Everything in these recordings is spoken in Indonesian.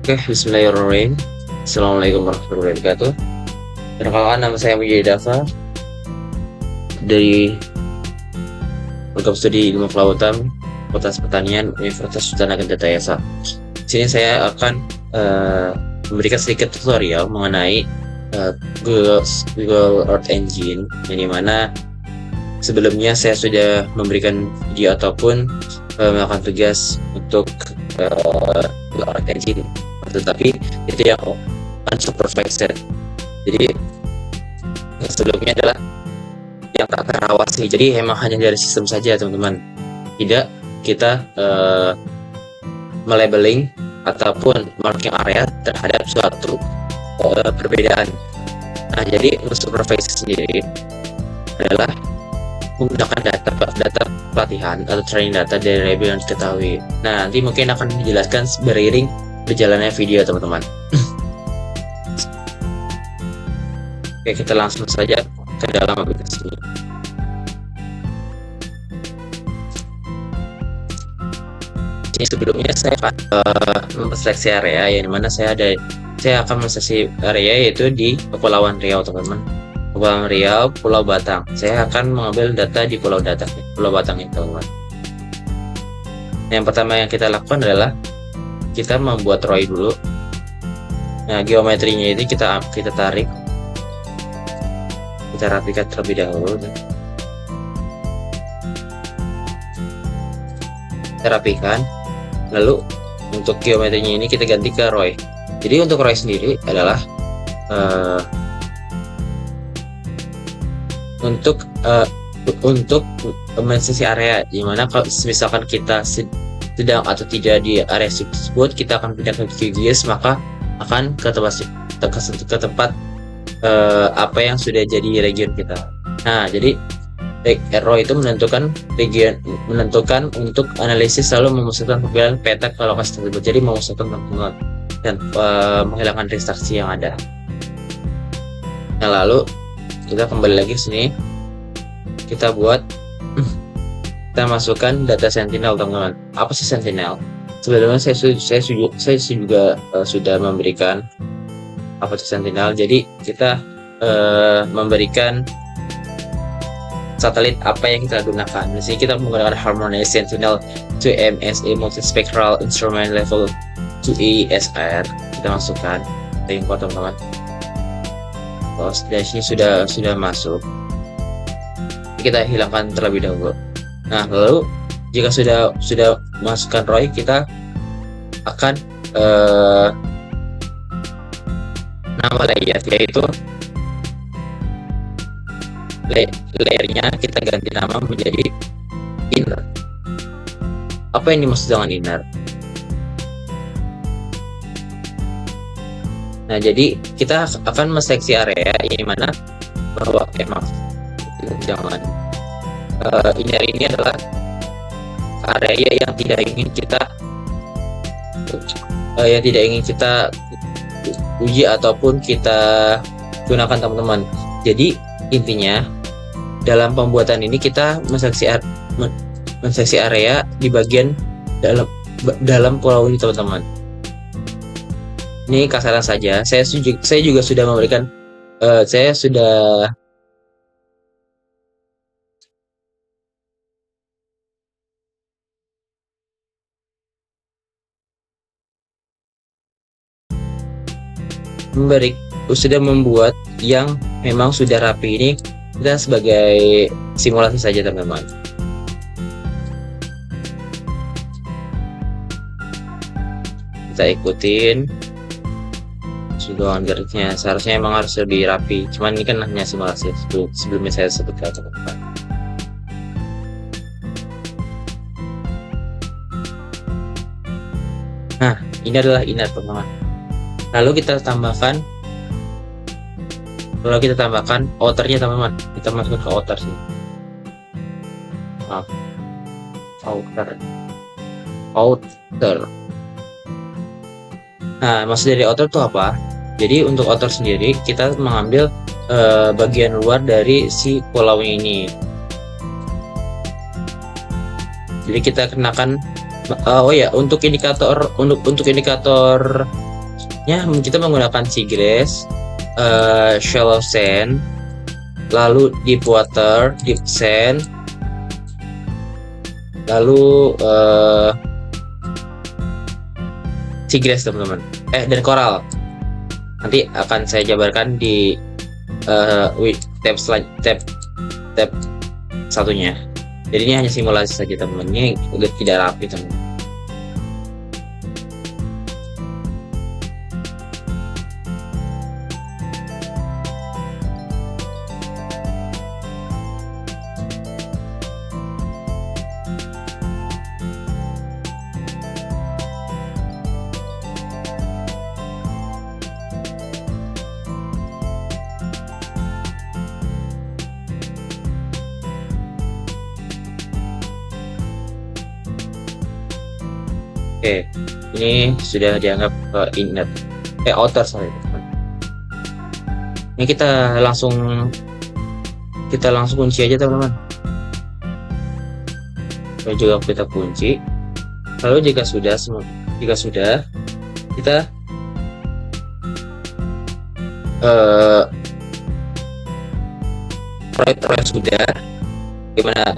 Oke, bismillahirrahmanirrahim. Assalamualaikum warahmatullahi wabarakatuh. Perkenalkan, nama saya Mujahid Dava dari program studi ilmu kelautan Fakultas Pertanian Universitas Sultan Ageng Tirtayasa. Di sini saya akan memberikan sedikit tutorial mengenai Google Earth Engine, yang dimana sebelumnya saya sudah memberikan video ataupun melakukan tugas untuk Google Earth Engine, tetapi itu yang unsupervised. Jadi yang sebelumnya adalah yang tak terawasi, jadi emang hanya dari sistem saja teman-teman, tidak kita melabeling ataupun marking area terhadap suatu perbedaan. Nah, jadi unsupervised sendiri adalah menggunakan data pelatihan atau training data dari label yang diketahui. Nah, nanti mungkin akan dijelaskan beriring berjalannya video teman-teman. Oke, kita langsung saja ke dalam aplikasi. Ini sebelumnya saya akan menseleksi area, yang dimana saya akan menseleksi area yaitu di Kepulauan Riau teman-teman. Kepulauan Riau, Pulau Batang. Saya akan mengambil data di Pulau Batang ini teman-teman. Yang pertama yang kita lakukan adalah kita membuat ROI dulu. Nah, geometrinya ini kita tarik, kita rapikan terlebih dahulu. Kita rapikan, lalu untuk geometrinya ini kita ganti ke ROI. Jadi untuk ROI sendiri adalah untuk menseleksi area, dimana kalau misalkan kita sedang atau tidak di area tersebut, kita akan pindah ke QGIS, maka akan ke tempat apa yang sudah jadi region kita. Nah, jadi RO itu menentukan region, menentukan untuk analisis, lalu memusatkan pemilihan peta ke lokasi tersebut. Jadi memusatkan tempat dan menghilangkan restriksi yang ada. Nah, lalu kita kembali lagi ke sini, kita buat kita masukkan data Sentinel teman-teman. Apa sih Sentinel? Sebelumnya saya juga sudah memberikan apa itu Sentinel. Jadi kita memberikan satelit apa yang kita gunakan. Di sini kita menggunakan Harmonic Sentinel 2MSA Multispectral Instrument Level 2A SR. Kita masukkan, kita import teman-teman. Oh, dari sini sudah masuk. Kita hilangkan terlebih dahulu. Nah, lalu jika sudah masukkan ROI, kita akan nama layer, yaitu layernya kita ganti nama menjadi inner. Apa yang dimaksud dengan inner? Nah, jadi kita akan menseleksi area yang mana bahwa emang jangan inner ini adalah area yang tidak ingin kita uji ataupun kita gunakan teman-teman. Jadi intinya dalam pembuatan ini kita menseleksi area di bagian dalam pulau ini teman-teman. Ini kasaran saja. Saya juga sudah memberikan saya sudah membuat yang memang sudah rapi. Ini kita sebagai simulasi saja teman-teman. Kita ikutin sudoan garisnya, seharusnya emang harus lebih rapi, cuman ini kan hanya simulasi sebelumnya saya sebutkan teman-teman. Nah, ini adalah inner teman-teman. Lalu kita tambahkan outernya teman-teman. Kita masuk ke outer sih. Outer. Nah, maksud dari outer itu apa? Jadi untuk outer sendiri kita mengambil bagian luar dari si pulau ini. Jadi kita kenakan oh ya, untuk indikator kita menggunakan seagrass, shallow sand, lalu deep water, deep sand, lalu seagrass teman-teman, dan coral. Nanti akan saya jabarkan di tab satunya. Jadi ini hanya simulasi saja teman-teman, ini udah tidak rapi teman-teman. Oke, ini sudah dianggap inlet, outer sorry teman. Ini kita langsung kunci aja teman-teman. Lalu juga kita kunci. Lalu jika sudah kita proyek sudah, gimana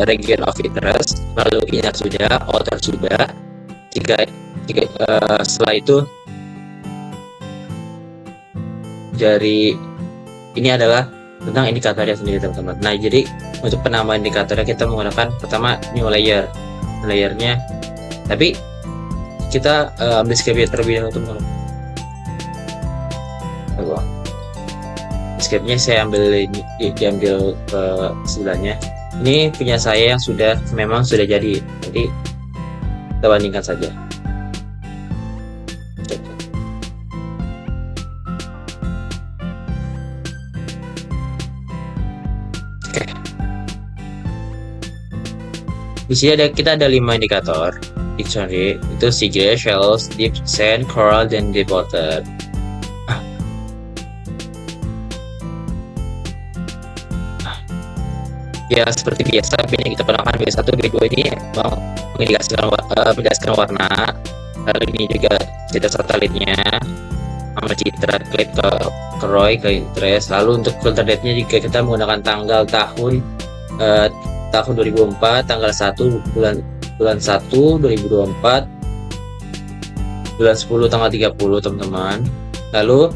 region of interest, lalu inner sudah, outer sudah. Jika setelah itu dari ini adalah tentang indikatornya sendiri teman-teman. Nah, jadi untuk penambahan indikatornya kita menggunakan pertama new layernya, tapi kita ambil script terlebih dahulu teman-teman. Scriptnya saya diambil ke sebelahnya. Ini punya saya yang memang sudah jadi, nanti kita bandingkan saja. Oke. Di sini kita ada 5 indikator dictionary, itu seagrass, shallows, deep sand, coral, dan deep water. Ya seperti biasa, ini kita gunakan B1, B2 ini menjelaskan warna, lalu ini juga citra satelitnya, sama citra klik ke ROI, ke interest. Lalu untuk filter date-nya juga kita menggunakan tanggal tahun 2004, tanggal 1 bulan 1 2024, bulan 10 tanggal 30 teman-teman. Lalu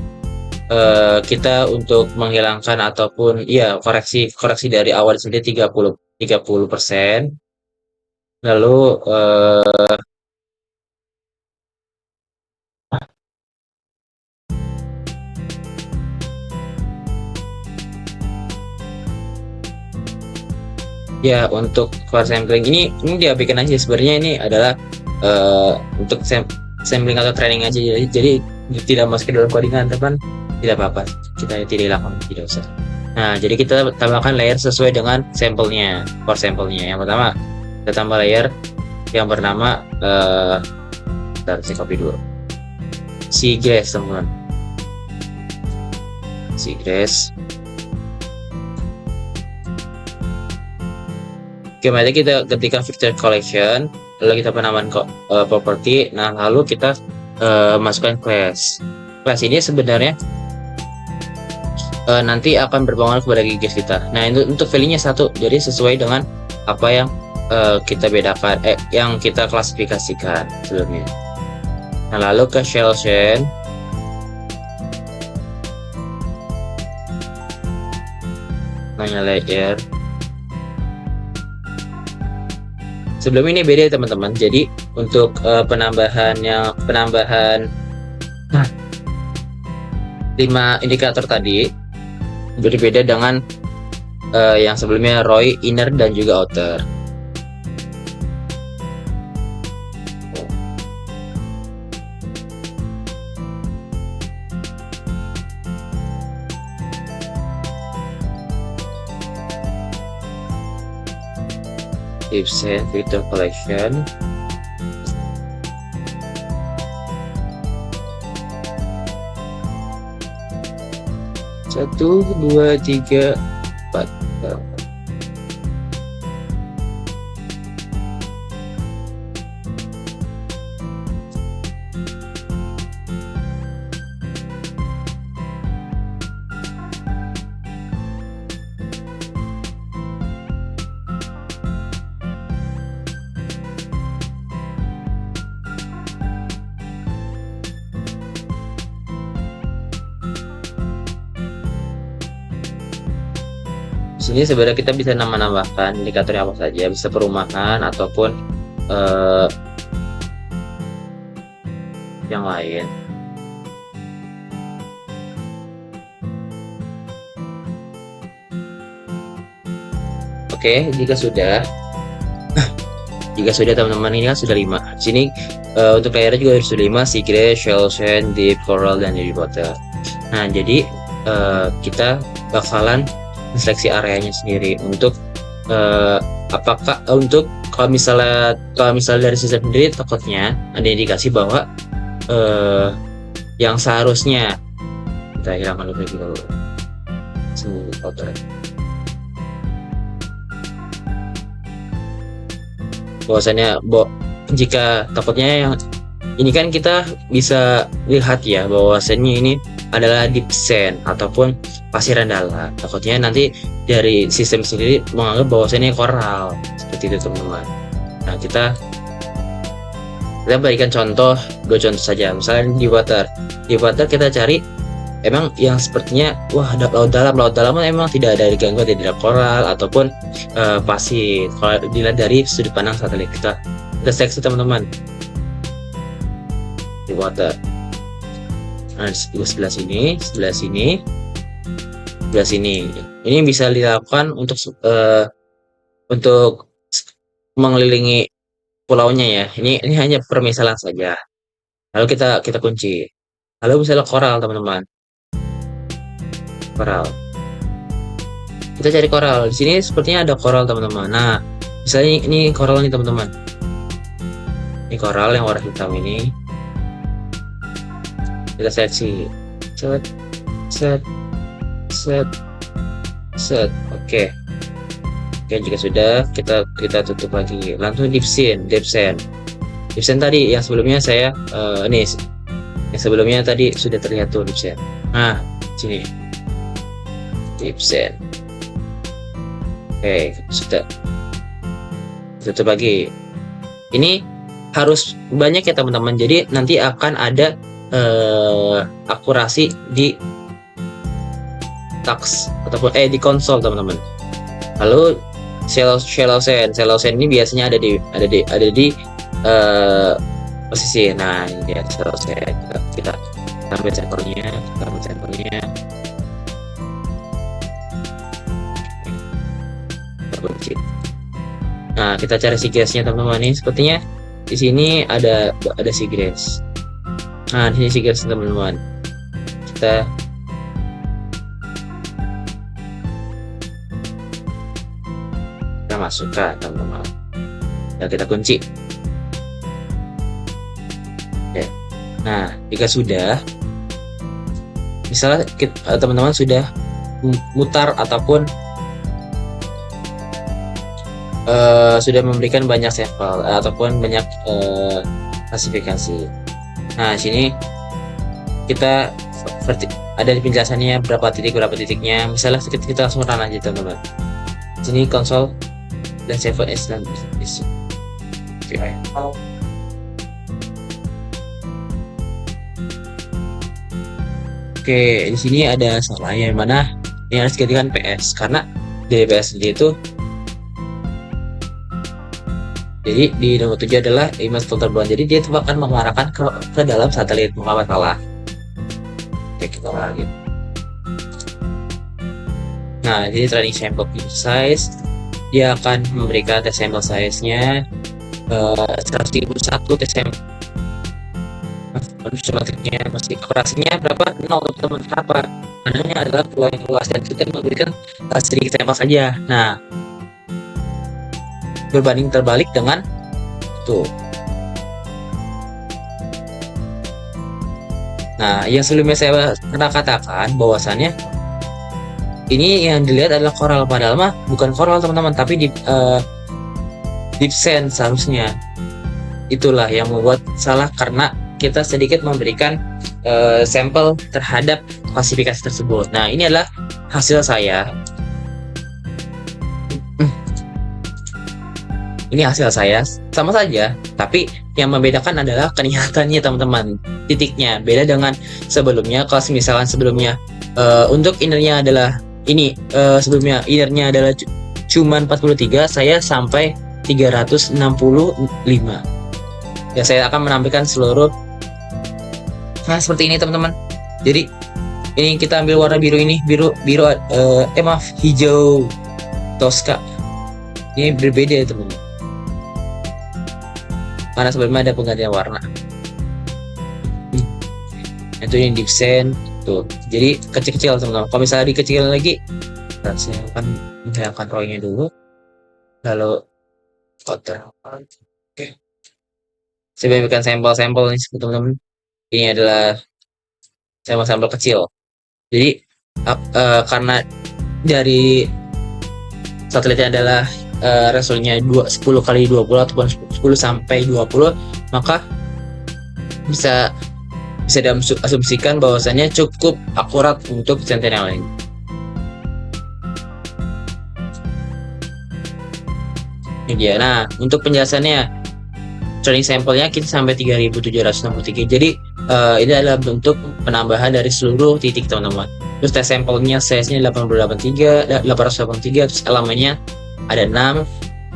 kita untuk menghilangkan ataupun koreksi dari awal sendiri 30%. Lalu ya untuk for sampling ini diabaikan aja, sebenarnya ini adalah untuk sampling atau training aja, jadi tidak masuk ke dalam codingan teman, tidak apa-apa, kita tidak lakukan, tidak usah. Nah, jadi kita tambahkan layer sesuai dengan sampelnya, for sampelnya. Yang pertama kita tambah layer yang bernama saya copy dulu, seagrass teman-teman, seagrass. Kemudian kita ketikkan feature collection, lalu kita penambahan property. Nah, lalu kita masukkan class. Class ini sebenarnya nanti akan berpengaruh kepada GGS kita. Nah, untuk value-nya 1, jadi sesuai dengan apa yang kita bedakan, yang kita klasifikasikan sebelumnya. Nah, lalu ke shell chain. Namanya layer. Sebelum ini beda teman-teman. Jadi untuk penambahan 5 indikator tadi berbeda dengan yang sebelumnya ROI, inner, dan juga outer. Ipsen filter collection. Satu, 2, 3, 4. Sini sebenarnya kita bisa nambahkan indikator apa saja, bisa perumahan ataupun eh, yang lain. Oke, jika sudah teman-teman, ini kan sudah 5. Sini untuk layarnya juga sudah 5, seagrass, shallow sand, deep coral, dan deep water. Nah, jadi kita bakalan seleksi areanya sendiri untuk apakah untuk kalau misalnya dari sistem sendiri, takutnya ada indikasi bahwa yang seharusnya kita hilangkan dulu semua kotor. Bahwasannya jika takutnya yang ini kan kita bisa lihat ya bahwasannya ini adalah deep sand ataupun pasiran dalam. Takutnya nanti dari sistem sendiri menganggap bahwasannya koral seperti itu teman-teman. Nah, kita berikan contoh, 2 contoh saja. Misalnya di water kita cari emang yang sepertinya wah laut dalam emang tidak ada gangguan, tidak ada koral ataupun pasir. Kalau dilihat dari sudut pandang satelit, kita seleksi teman-teman di water. Nah, di sebelah sini ini bisa dilakukan untuk mengelilingi pulaunya ya. Ini hanya permisalan saja. Lalu kita kunci. Lalu misalnya koral teman-teman, koral. Kita cari koral. Di sini sepertinya ada koral teman-teman. Nah, misalnya ini koral nih teman-teman. Ini koral yang warna hitam ini. Kita seleksi. Set. Oke. Oke, jika sudah kita tutup lagi. Langsung deep sand tadi yang sebelumnya saya nih yang sebelumnya tadi sudah terlihat tuh deep sand. Nah, sini. Deep sand. Oke, sudah. Tutup lagi. Ini harus banyak ya teman-teman. Jadi nanti akan ada akurasi di tax ataupun di konsol teman-teman. Lalu shallow sand ini biasanya ada di posisi. Nah, ini dia shallow sand. Kita ambil sampelnya. Nah, kita cari seagrassnya teman-teman. Ini sepertinya di sini ada seagrass. Nah, di sini seagrass teman-teman. Kita masukkan teman-teman. Ya, kita kunci. Ya. Nah, jika sudah, misalnya teman-teman sudah mutar ataupun sudah memberikan banyak sampel ataupun banyak klasifikasi. Nah, sini kita ada di penjelasannya berapa titiknya. Misalnya kita langsung run aja teman-teman. Sini konsol dan save as dan Oke, di sini ada salah yang mana yang harus digantikan PS, karena di PS sendiri itu jadi di nomor 7 adalah image filter bond, jadi dia itu akan mengarahkan ke dalam satelit. Mengapa salah? Oke, kita lagi. Nah, jadi training sample size, dia akan memberikan tes sampel size-nya 131 tes sampel. Sistematiknya masih akurasinya berapa? 0 teman-teman. Kenapa? Karena adalah pulau yang luas dan kita memberikan sedikit sampel saja. Nah, berbanding terbalik dengan tuh. Nah, yang sebelumnya saya pernah katakan bahwasannya ini yang dilihat adalah koral, padahal mah bukan koral teman-teman, tapi deep sand seharusnya. Itulah yang membuat salah, karena kita sedikit memberikan sampel terhadap klasifikasi tersebut. Nah, ini adalah hasil saya. Ini hasil saya sama saja, tapi yang membedakan adalah kelihatannya teman-teman, titiknya beda dengan sebelumnya. Kalau misalkan sebelumnya untuk innernya adalah ini sebelumnya innernya adalah cuman 43, saya sampai 365. Ya, saya akan menampilkan seluruh. Nah, seperti ini teman-teman. Jadi ini kita ambil warna biru ini, biru maaf, hijau Tosca. Ini berbeda ya teman-teman, karena sebelumnya ada penggantian warna. Itu ini design tuh, jadi kecil-kecil teman-teman. Kalau misalnya dikecilin lagi, saya akan menghilangkan drawingnya dulu, lalu outer. Oke, saya berikan sampel-sampel nih teman-teman. Ini adalah sampel-sampel kecil. Jadi karena dari satelitnya adalah resolusinya 10x20 ataupun 10 sampai 20, maka bisa diasumsikan bahwasannya cukup akurat untuk sentinel lain. Ini dia. Nah, untuk penjelasannya, training sampelnya kita sampai 3763. Jadi ini adalah bentuk penambahan dari seluruh titik teman-teman. Terus tes sampelnya size-nya 883, terus elemennya ada 6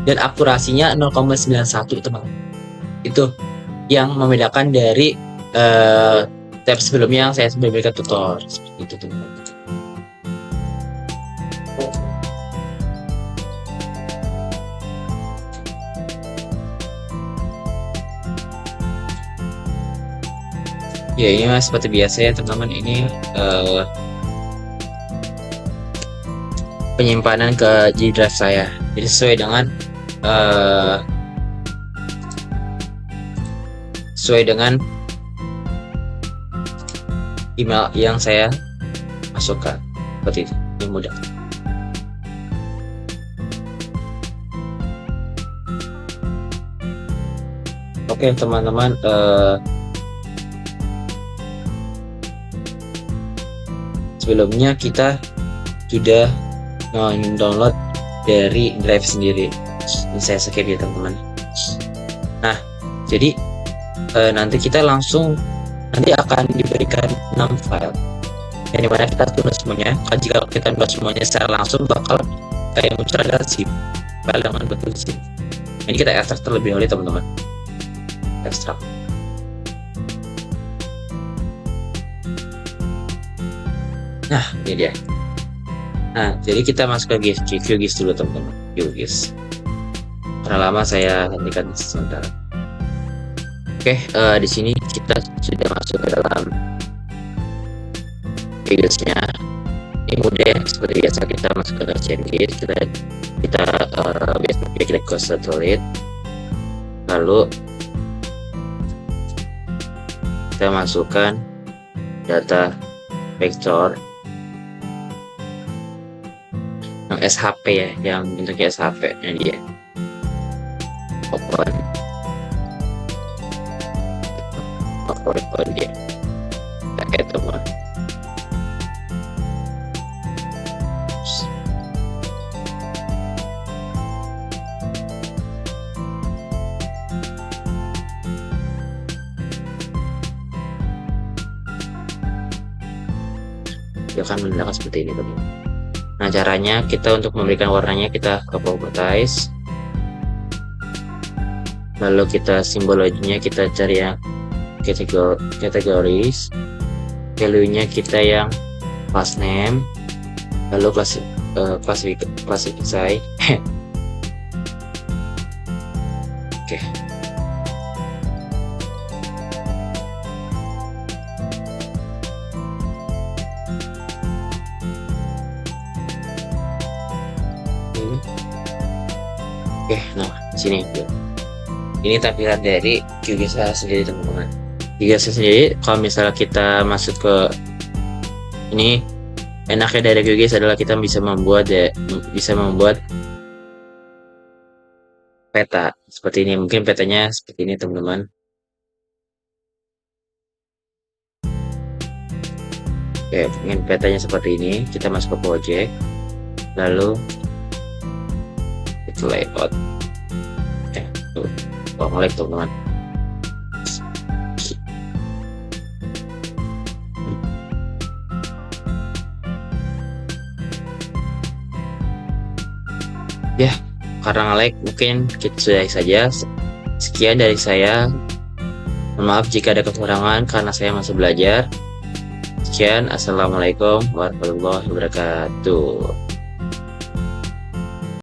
dan akurasinya 0,91 teman-teman. Itu yang membedakan dari tab sebelumnya yang saya berikan tutor seperti itu teman-teman. Ya, ini mas seperti biasa ya teman-teman, ini penyimpanan ke G drive saya. Jadi sesuai dengan email yang saya masukkan, seperti itu. Ini mudah. Oke teman-teman, sebelumnya kita sudah download dari drive sendiri. Saya skip ya teman-teman. Nah, jadi nanti kita nanti akan diberikan 6 file yang dimana kita tunda semuanya. Jika kita tunda semuanya secara langsung, bakal kayak muncul adalah zip file dengan bentuk zip. Ini kita ekstrak terlebih dahulu teman-teman. Ekstrak. Nah, ini dia. Nah, jadi kita masuk ke QGIS dulu teman-teman. QGIS. Karena lama saya hentikan sementara. Oke, di sini kita sudah masuk ke dalam QGIS-nya. Ini mudah, seperti biasa kita masuk ke QGIS. Kita biasanya kita ke satelit. Lalu kita masukkan data vektor yang SHP ya, yang bentuknya SHP nya dia. Open dia. Oke teman. Dia akan menandakan seperti ini teman. Nah, caranya kita untuk memberikan warnanya, kita ke properties, lalu kita simbologinya kita cari yang categories, value-nya kita yang class name, lalu classify. Oke. Oke, nah di sini ini tampilan dari QGIS sendiri teman-teman. QGIS sendiri, kalau misalnya kita masuk ke ini, enaknya dari QGIS adalah kita bisa membuat peta seperti ini. Mungkin petanya seperti ini teman-teman. Oke, ingin petanya seperti ini, kita masuk ke project, lalu itu layout. Tuh, ngelag teman-teman. Ya, karena nge-lag mungkin kita sudahi saja. Sekian dari saya. Mohon maaf jika ada kekurangan karena saya masih belajar. Sekian, assalamualaikum warahmatullahi wabarakatuh.